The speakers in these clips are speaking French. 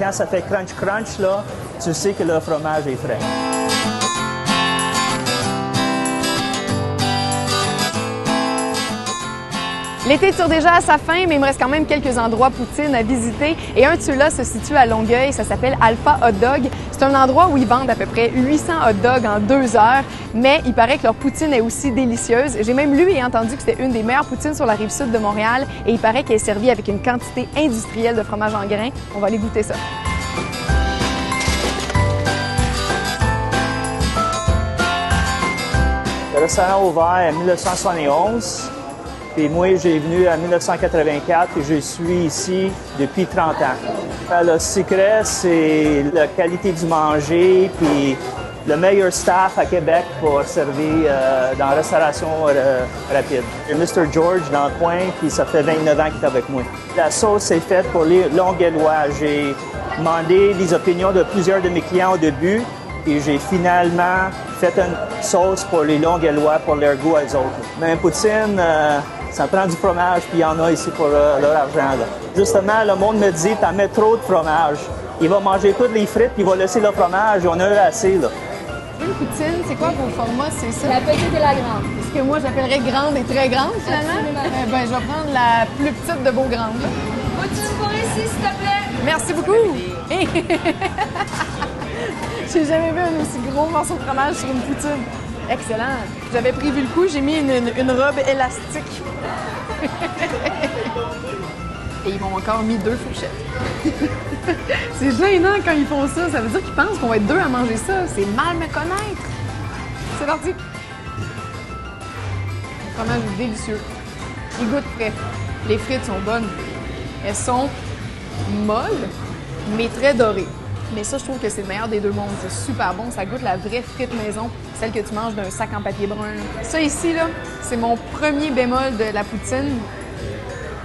Quand ça fait crunch, là, tu sais que le fromage est frais. L'été tire déjà à sa fin, mais il me reste quand même quelques endroits poutine à visiter. Et un de ceux-là se situe à Longueuil, ça s'appelle Alpha Hot Dog. C'est un endroit où ils vendent à peu près 800 hot dogs en 2 heures, mais il paraît que leur poutine est aussi délicieuse. J'ai même lu et entendu que c'était une des meilleures poutines sur la rive sud de Montréal et il paraît qu'elle est servie avec une quantité industrielle de fromage en grains. On va aller goûter ça. Le restaurant a ouvert en 1971. Puis moi, j'ai venu en 1984 et je suis ici depuis 30 ans. Le secret, c'est la qualité du manger puis le meilleur staff à Québec pour servir dans la restauration rapide. J'ai Mr. George dans le coin, puis ça fait 29 ans qu'il est avec moi. La sauce est faite pour les Longueuillois. J'ai demandé les opinions de plusieurs de mes clients au début, et j'ai finalement fait une sauce pour les Longueuillois pour leur goût à eux autres. Mais une poutine, ça prend du fromage, puis il y en a ici pour leur argent. Là. Justement, le monde me dit, t'en mets trop de fromage. Il va manger toutes les frites, puis il va laisser le fromage. On a eu assez, là. Une poutine, c'est quoi vos formats? C'est ça? La petite et la grande. Ce que moi, j'appellerais grande et très grande, finalement. Ben, je vais prendre la plus petite de vos grandes. Là. Poutine pour ici, s'il te plaît. Merci beaucoup! J'ai jamais vu un aussi gros morceau de fromage sur une poutine. Excellent! J'avais prévu le coup, j'ai mis une robe élastique. Et ils m'ont encore mis 2 fourchettes. C'est gênant quand ils font ça. Ça veut dire qu'ils pensent qu'on va être 2 à manger ça. C'est mal me connaître. C'est parti! Le fromage est délicieux. Il goûte frais. Les frites sont bonnes. Elles sont molles, mais très dorées. Mais ça, je trouve que c'est le meilleur des deux mondes. C'est super bon. Ça goûte la vraie frite maison, celle que tu manges d'un sac en papier brun. Ça ici, là, c'est mon premier bémol de la poutine.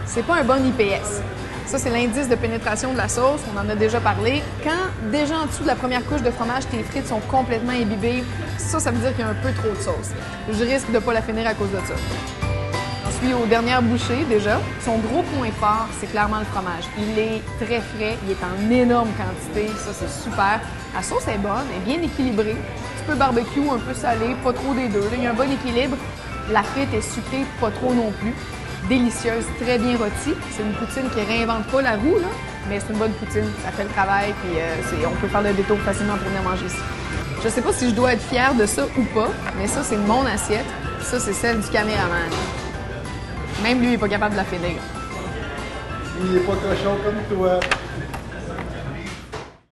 C'est pas un bon IPS. Ça, c'est l'indice de pénétration de la sauce. On en a déjà parlé. Quand, déjà en dessous de la première couche de fromage, tes frites sont complètement imbibées, ça veut dire qu'il y a un peu trop de sauce. Je risque de pas la finir à cause de ça. J'en suis aux dernières bouchées, déjà. Son gros point fort, c'est clairement le fromage. Il est très frais, il est en énorme quantité. Ça, c'est super. La sauce est bonne, elle est bien équilibrée. Un petit peu barbecue, un peu salé, pas trop des deux. Là, il y a un bon équilibre. La frite est sucrée, pas trop non plus. Délicieuse, très bien rôtie. C'est une poutine qui réinvente pas la roue, là, mais c'est une bonne poutine. Ça fait le travail, puis on peut faire le détour facilement pour venir manger ici. Je sais pas si je dois être fière de ça ou pas, mais ça, c'est mon assiette. Ça, c'est celle du caméraman. Même lui, il n'est pas capable de la finir. Il n'est pas cochon comme toi.